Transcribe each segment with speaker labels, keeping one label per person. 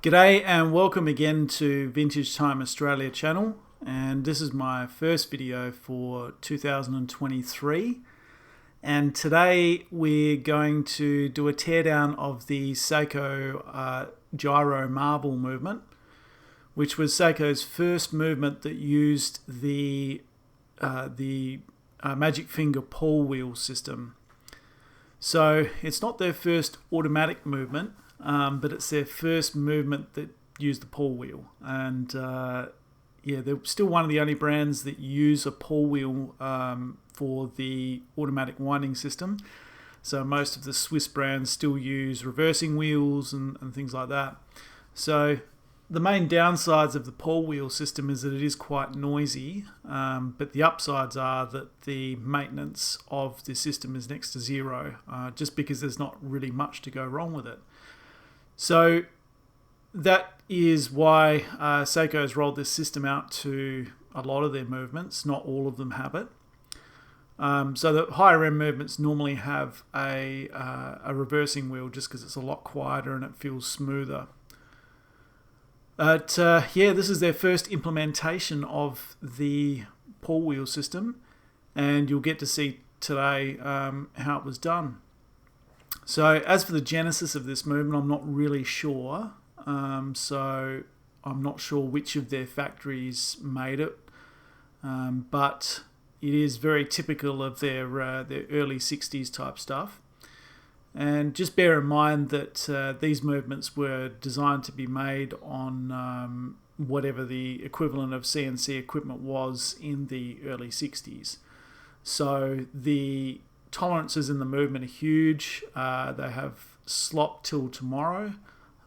Speaker 1: G'day and welcome again to Vintage Time Australia channel, and this is my first video for 2023, and today we're going to do a teardown of the Seiko Gyro-MARVEL movement, which was Seiko's first movement that used the magic finger pawl wheel system. So it's not their first automatic movement, but it's their first movement that used the pawl wheel. And yeah, they're still one of the only brands that use a pawl wheel for the automatic winding system. So most of the Swiss brands still use reversing wheels and things like that. So the main downsides of the pawl wheel system is that it is quite noisy, but the upsides are that the maintenance of the system is next to zero, just because there's not really much to go wrong with it. So that is why Seiko has rolled this system out to a lot of their movements. Not all of them have it. So the higher end movements normally have a reversing wheel just because it's a lot quieter and it feels smoother. But yeah, this is their first implementation of the pawl wheel system, and you'll get to see today how it was done. So as for the genesis of this movement, I'm not really sure. So I'm not sure which of their factories made it, but it is very typical of their early 60s type stuff. And just bear in mind that these movements were designed to be made on whatever the equivalent of CNC equipment was in the early 60s. So the tolerances in the movement are huge. They have slop till tomorrow,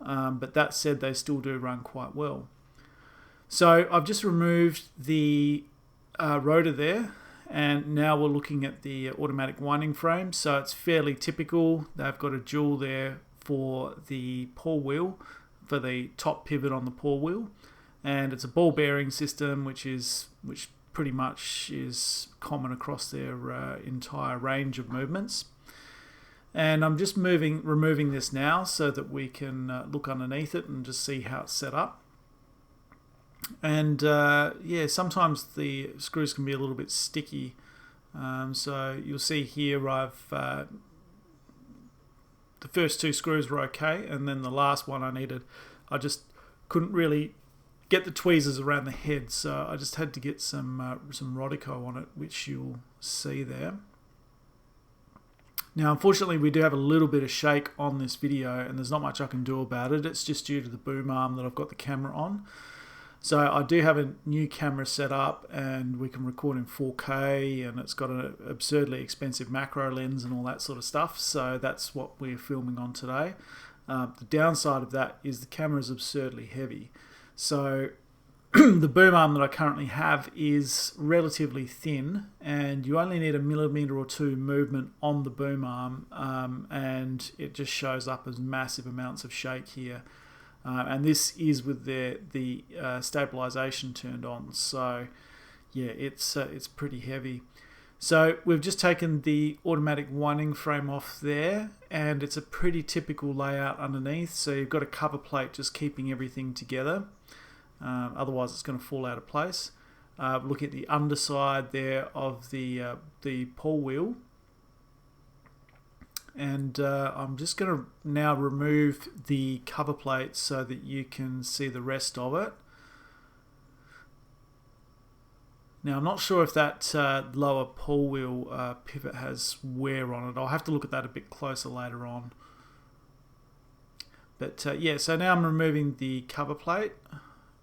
Speaker 1: but that said, they still do run quite well. So I've just removed the rotor there, and now we're looking at the automatic winding frame. So it's fairly typical. They've got a jewel there for the pawl wheel, for the top pivot on the pawl wheel, and it's a ball bearing system, which pretty much is common across their entire range of movements. And I'm just removing this now so that we can look underneath it and just see how it's set up. And yeah, sometimes the screws can be a little bit sticky. So you'll see here I've the first two screws were okay, and then the last one I just couldn't really get the tweezers around the head, so I just had to get some Rodico on it, which you'll see there. Now unfortunately we do have a little bit of shake on this video, and there's not much I can do about it. It's just due to the boom arm that I've got the camera on. So I do have a new camera set up, and we can record in 4K, and it's got an absurdly expensive macro lens and all that sort of stuff. So that's what we're filming on today. The downside of that is the camera is absurdly heavy. So the boom arm that I currently have is relatively thin, and you only need 1 millimeter or 2 movement on the boom arm, and it just shows up as massive amounts of shake here. And this is with the stabilization turned on. So yeah, it's pretty heavy. So we've just taken the automatic winding frame off there, and it's a pretty typical layout underneath. So you've got a cover plate just keeping everything together. Otherwise it's going to fall out of place. Look at the underside there of the pawl wheel. And I'm just going to now remove the cover plate so that you can see the rest of it. Now I'm not sure if that lower pawl wheel pivot has wear on it. I'll have to look at that a bit closer later on. But yeah, so now I'm removing the cover plate,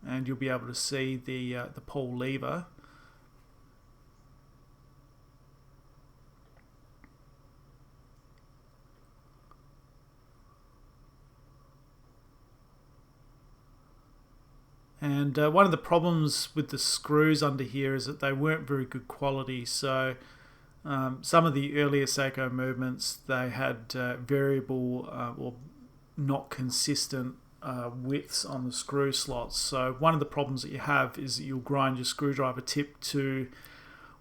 Speaker 1: and you'll be able to see the pawl lever. And one of the problems with the screws under here is that they weren't very good quality. So some of the earlier Seiko movements, they had variable or not consistent widths on the screw slots. So one of the problems that you have is that you'll grind your screwdriver tip to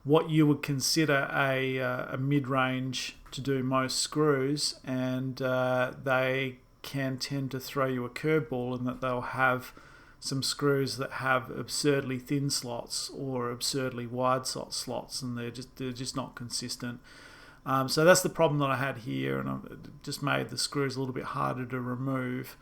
Speaker 1: what you would consider a mid-range to do most screws, and they can tend to throw you a curveball in that they'll have some screws that have absurdly thin slots or absurdly wide slots, and they're just not consistent. So that's the problem that I had here, and I've just made the screws a little bit harder to remove.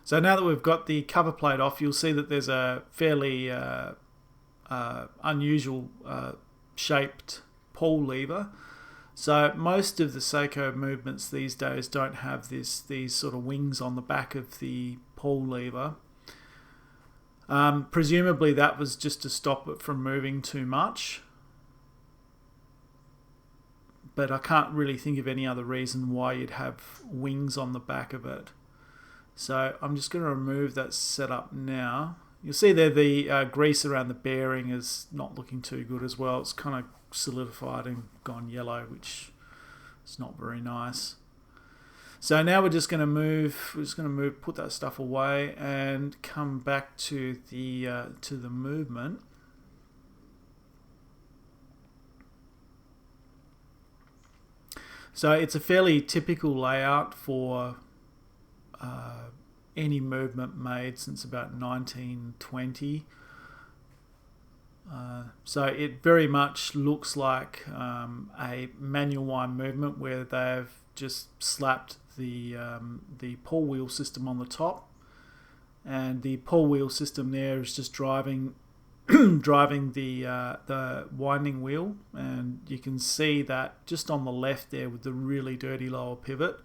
Speaker 1: So now that we've got the cover plate off, you'll see that there's a fairly unusual shaped pawl lever. So most of the Seiko movements these days don't have these sort of wings on the back of the pawl lever. Presumably that was just to stop it from moving too much, but I can't really think of any other reason why you'd have wings on the back of it. So I'm just going to remove that setup now. You'll see there the grease around the bearing is not looking too good as well. It's kind of solidified and gone yellow, which is not very nice. So now we're just going to move. Put that stuff away and come back to the movement. So it's a fairly typical layout for any movement made since about 1920. So it very much looks like a manual wind movement where they've just slapped the pawl wheel system on the top, and the pawl wheel system there is just driving the winding wheel, and you can see that just on the left there with the really dirty lower pivot,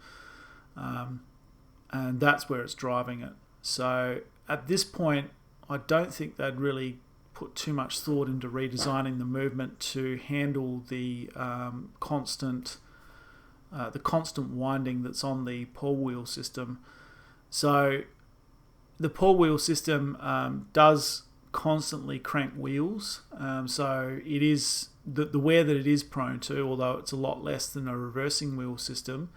Speaker 1: and that's where it's driving it. So at this point I don't think they'd really put too much thought into redesigning the movement to handle the constant winding that's on the pawl wheel system. So the pawl wheel system does constantly crank wheels, so it is the wear that it is prone to, although it's a lot less than a reversing wheel system.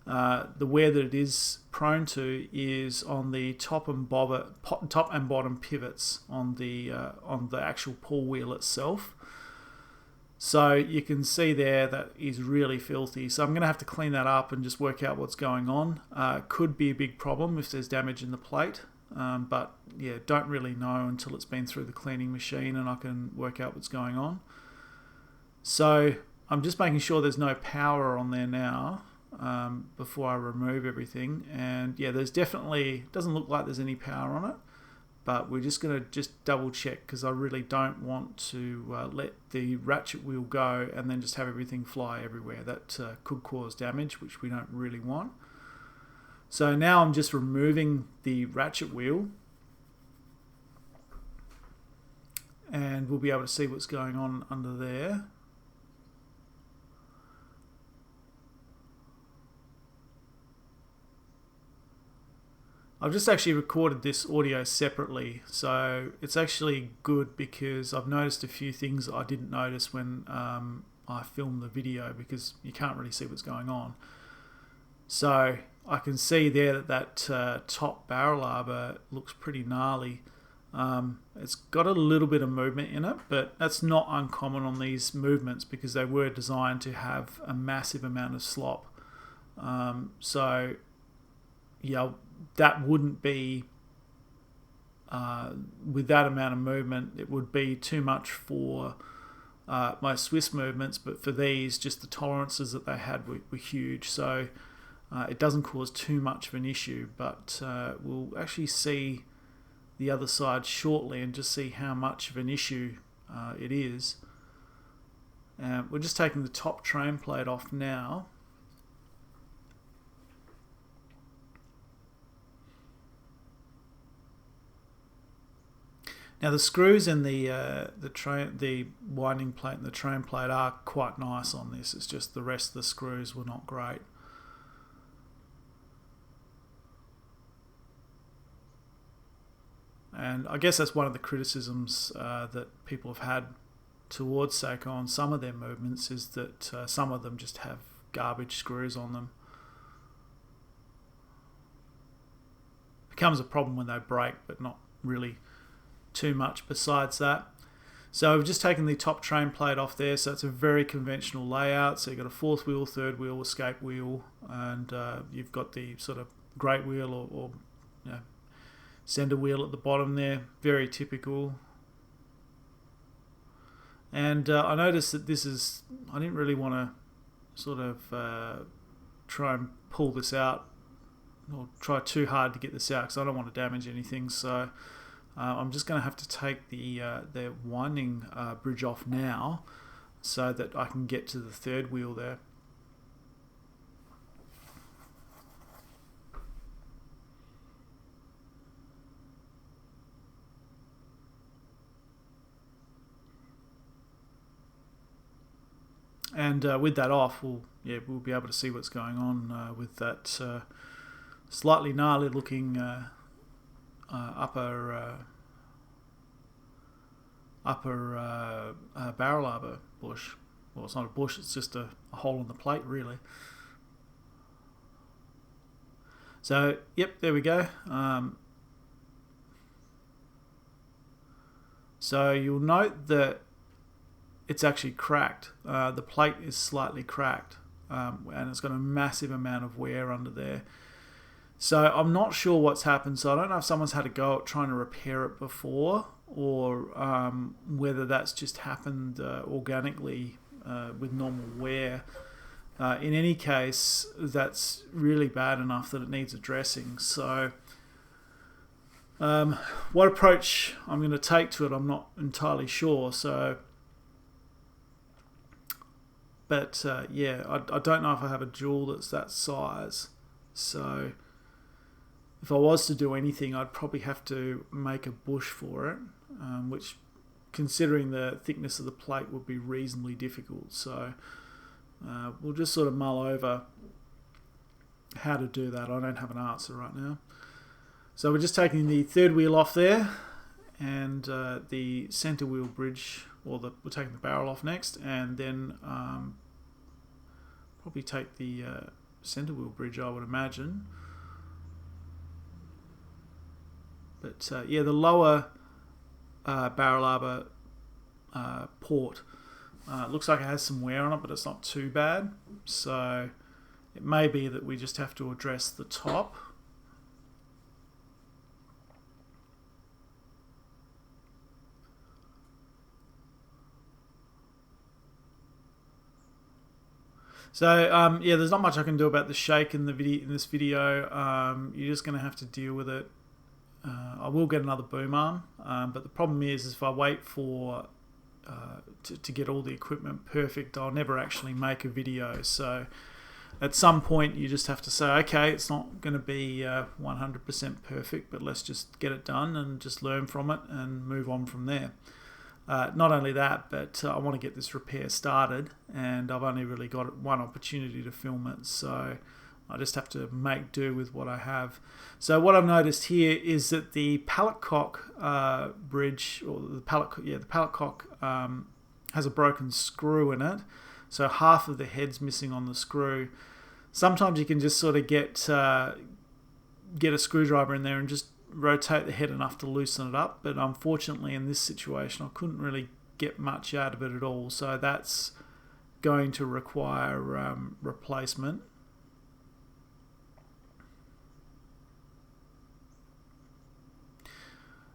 Speaker 1: The wear that it is prone to is on the top and bottom pivots on the actual pawl wheel itself. So you can see there that is really filthy. So I'm going to have to clean that up and just work out what's going on. Could be a big problem if there's damage in the plate, but yeah, don't really know until it's been through the cleaning machine and I can work out what's going on. So I'm just making sure there's no power on there now. Before I remove everything, and yeah, there's definitely, doesn't look like there's any power on it, but we're just going to double check because I really don't want to let the ratchet wheel go and then just have everything fly everywhere. That could cause damage, which we don't really want. So now I'm just removing the ratchet wheel, and we'll be able to see what's going on under there. I've just actually recorded this audio separately, so it's actually good because I've noticed a few things I didn't notice when I filmed the video, because you can't really see what's going on. So I can see there that top barrel arbor looks pretty gnarly. It's got a little bit of movement in it, but that's not uncommon on these movements because they were designed to have a massive amount of slop. So yeah, that wouldn't be, with that amount of movement, it would be too much for my Swiss movements, but for these, just the tolerances that they had were huge, so it doesn't cause too much of an issue, but we'll actually see the other side shortly and just see how much of an issue it is. We're just taking the top train plate off now. Now the screws in the winding plate and the train plate are quite nice on this. It's just the rest of the screws were not great. And I guess that's one of the criticisms that people have had towards Seiko on some of their movements, is that some of them just have garbage screws on them. Becomes a problem when they break, but not really too much besides that. So we've just taken the top train plate off there, so it's a very conventional layout. So you've got a fourth wheel, third wheel, escape wheel, and you've got the sort of great wheel or you know, center wheel at the bottom there. Very typical. And I noticed that this is, I didn't really want to sort of try and pull this out or try too hard to get this out because I don't want to damage anything. So I'm just going to have to take the winding bridge off now so that I can get to the third wheel there. And with that off, we'll be able to see what's going on with that slightly gnarly looking upper barrel arbor bush. Well, it's not a bush, it's just a hole in the plate really. So yep, there we go. So you'll note that it's actually cracked. The plate is slightly cracked, and it's got a massive amount of wear under there. So I'm not sure what's happened. So I don't know if someone's had a go at trying to repair it before, or whether that's just happened organically with normal wear. In any case, that's really bad enough that it needs addressing. So what approach I'm going to take to it, I'm not entirely sure. So, but yeah, I don't know if I have a jewel that's that size. So if I was to do anything, I'd probably have to make a bush for it, which, considering the thickness of the plate, would be reasonably difficult. So we'll just sort of mull over how to do that. I don't have an answer right now. So we're just taking the third wheel off there, and the center wheel bridge, or we're taking the barrel off next, and then probably take the center wheel bridge, I would imagine. But yeah, the lower barrel arbor port looks like it has some wear on it, but it's not too bad. So it may be that we just have to address the top. So yeah, there's not much I can do about the shake in this video. You're just going to have to deal with it. I will get another boom arm, but the problem is if I wait for to get all the equipment perfect, I'll never actually make a video. So at some point you just have to say, okay, it's not going to be 100% perfect, but let's just get it done and just learn from it and move on from there. Not only that, but I want to get this repair started, and I've only really got one opportunity to film it, so I just have to make do with what I have. So what I've noticed here is that the pallet cock bridge, or the pallet cock has a broken screw in it, so half of the head's missing on the screw. Sometimes you can just sort of get a screwdriver in there and just rotate the head enough to loosen it up, but unfortunately in this situation I couldn't really get much out of it at all, so that's going to require replacement.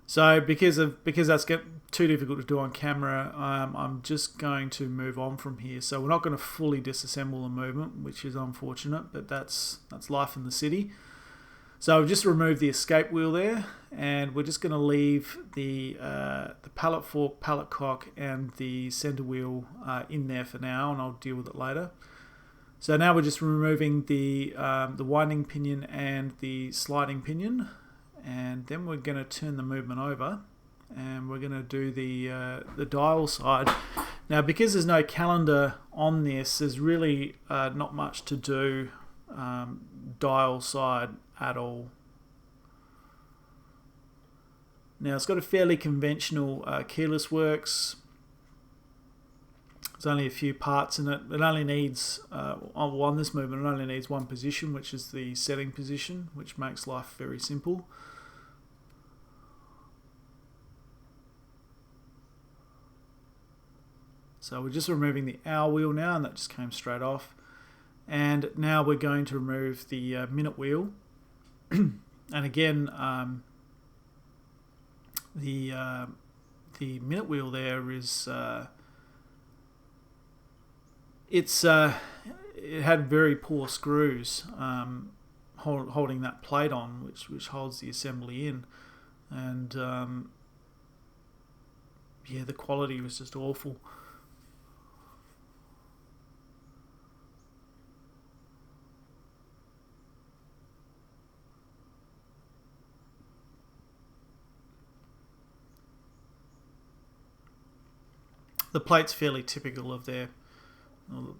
Speaker 1: So because that's too difficult to do on camera, I'm just going to move on from here. So we're not going to fully disassemble the movement, which is unfortunate, but that's life in the city. So I've just removed the escape wheel there, and we're just going to leave the pallet fork, pallet cock, and the center wheel in there for now, and I'll deal with it later. So now we're just removing the winding pinion and the sliding pinion, and then we're going to turn the movement over, and we're going to do the dial side. Now, because there's no calendar on this, there's really not much to do dial side at all. Now it's got a fairly conventional keyless works. There's only a few parts in it. It only needs, on this movement, it only needs one position, which is the setting position, which makes life very simple. So we're just removing the hour wheel now, and that just came straight off. And now we're going to remove the minute wheel. And again, the minute wheel there is it had very poor screws holding that plate on, which holds the assembly in, and yeah, the quality was just awful. The plate's fairly typical of their,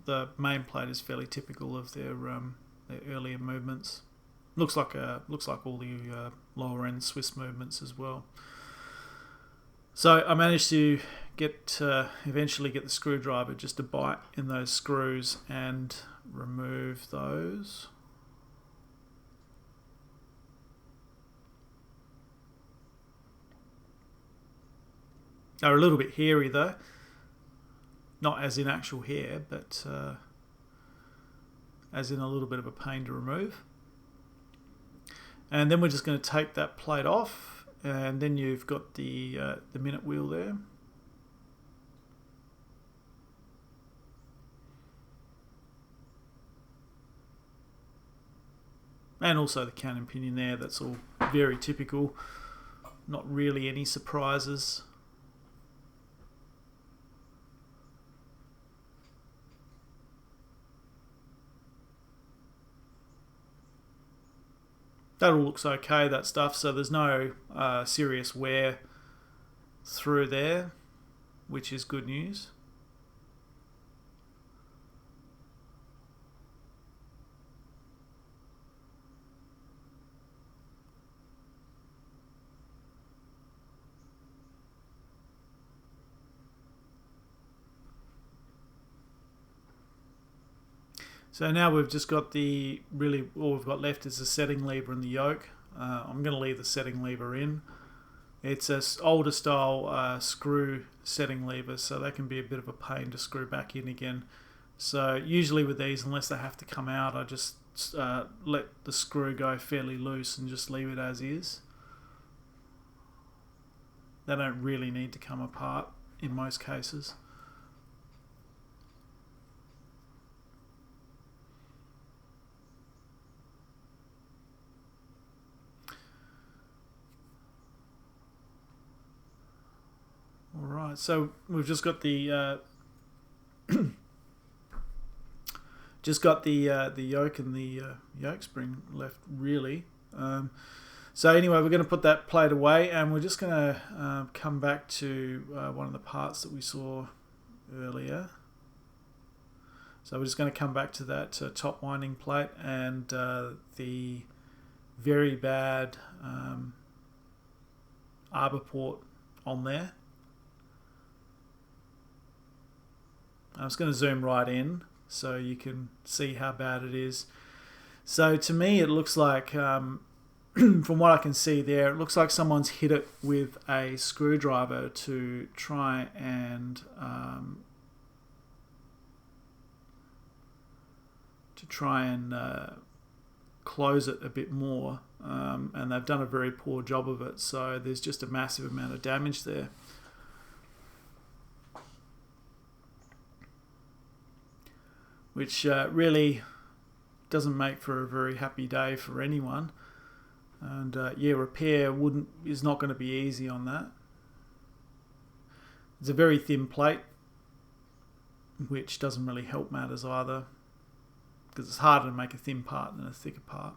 Speaker 1: the main plate is fairly typical of their earlier movements. Looks like all the lower end Swiss movements as well. So I managed to eventually get the screwdriver just to bite in those screws and remove those. They're a little bit hairy though. Not as in actual hair, but as in a little bit of a pain to remove. And then we're just going to take that plate off, and then you've got the minute wheel there. And also the cannon pinion there, that's all very typical. Not really any surprises. That all looks okay, that stuff, so there's no serious wear through there, which is good news. So now we've just got all we've got left is the setting lever and the yoke. I'm going to leave the setting lever in. It's an older style screw setting lever, so they can be a bit of a pain to screw back in again. So usually with these, unless they have to come out, I just let the screw go fairly loose and just leave it as is. They don't really need to come apart in most cases. Alright, so we've just got the yoke and the yoke spring left, really. So anyway, we're going to put that plate away, and we're just going to come back to one of the parts that we saw earlier. So we're just going to come back to that top winding plate and the very bad arbor port on there. I'm just going to zoom right in so you can see how bad it is. So to me it looks like, from what I can see there, it looks like someone's hit it with a screwdriver to try and close it a bit more, and they've done a very poor job of it, so there's just a massive amount of damage there. Which really doesn't make for a very happy day for anyone. And yeah, repair is not going to be easy on that. It's a very thin plate, which doesn't really help matters either, because it's harder to make a thin part than a thicker part.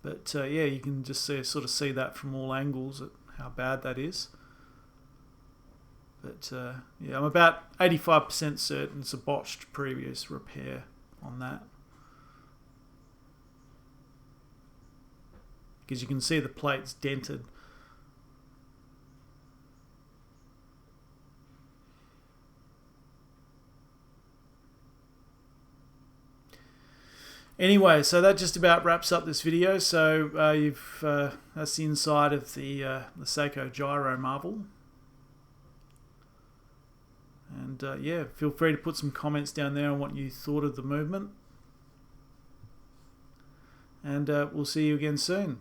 Speaker 1: But yeah, you can just sort of see that from all angles, at how bad that is. But yeah, I'm about 85% certain it's a botched previous repair on that. Because you can see the plate's dented. Anyway, so that just about wraps up this video. So that's the inside of the Seiko Gyro-MARVEL. And yeah, feel free to put some comments down there on what you thought of the movement. And we'll see you again soon.